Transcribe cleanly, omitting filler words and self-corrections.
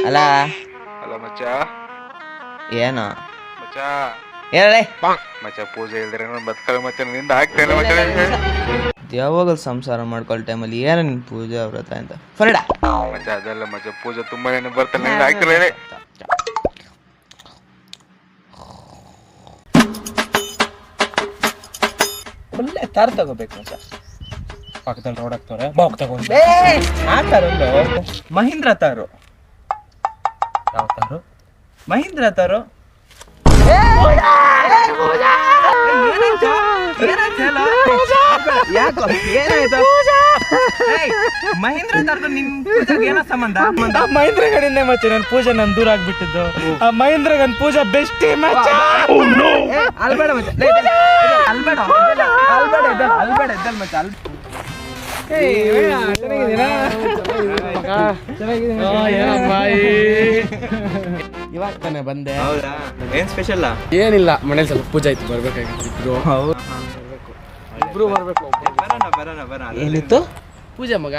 ಅಲ್ಲ ಅಲ್ಲ ಮಚ್ಚ ಏನು ಮಚ್ಚ ಹೇಳಿ ಮಚ್ಚ ಪೂಜೆ ಇಲ್ದ್ರೆ ಬದುಕಲ್ಲ ಮಚ್ಚ ನಿಂದ ಆಗ್ತೇನೆ ಮಚ್ಚ ಯಾವಾಗಲೂ ಸಂಸಾರ ಮಾಡ್ಕೊಳ್ಳೋ ಟೈಮಲ್ಲಿ ಏನೋ ನಿನ್ನ ಪೂಜೆ ವ್ರತ ಅಂತ ಫರ್ಡ ಮಚ್ಚ ಅದೆಲ್ಲ ಮಚ್ಚ ಪೂಜೆ ತುಂಬಾ ನೆನಪು ಬರ್ತಾನೆ ನಿಂದ ಆಗ್ತಿಲ್ಲ ಹೇಳಿ ಒಳ್ಳೆ ತಾರ್ ತಗೋಬೇಕು ಮಚ್ಚ ಪಕ್ಕದಲ್ಲಿ ರೋಡ್ ಹಾಕ್ತವ್ರೆ ಬಾಕ್ ತಗೊಂಡು ಆ ತಾರಲ್ಲೋ ಮಹೀಂದ್ರ ತಾರು ಯಾವ ತಾರು ಮಹೀಂದ್ರ ತಾರು ಮಹೇಂದ್ರ ತಾರ್ದು ನಿಮ್ ಏನೋ ಸಂಬಂಧ ಮಹೇಂದ್ರ ಗಡಿಂದ ಮಚ್ಚ ನನ್ ಪೂಜೆ ನನ್ ದೂರ ಆಗ್ಬಿಟ್ಟಿದ್ದು ಆ ಮಹೇಂದ್ರ ಗನ್ ಪೂಜೆ ಬೆಸ್ಟ್ ಮಚ್ಚ ಅಲ್ಬೇಡ ಮಚ್ಚ ಅಲ್ಬೇಡ ಅಲ್ಬೇಡ ಎದ್ದಲ್ ಮಚ್ಚ ಇವಾಗ ತಾನೆ ಬಂದೆ. ಹೌದಾ ಏನ್ ಸ್ಪೆಷಲ್? ಏನಿಲ್ಲ, ಮನೇಲಿ ಸ್ವಲ್ಪ ಪೂಜೆ ಆಯ್ತು, ಬರ್ಬೇಕಾಗಿತ್ತು ಇಬ್ರು ಬರ್ಬೇಕು. ಬರೋಣ. ಏನಿತ್ತು ಪೂಜೆ ಮಗ?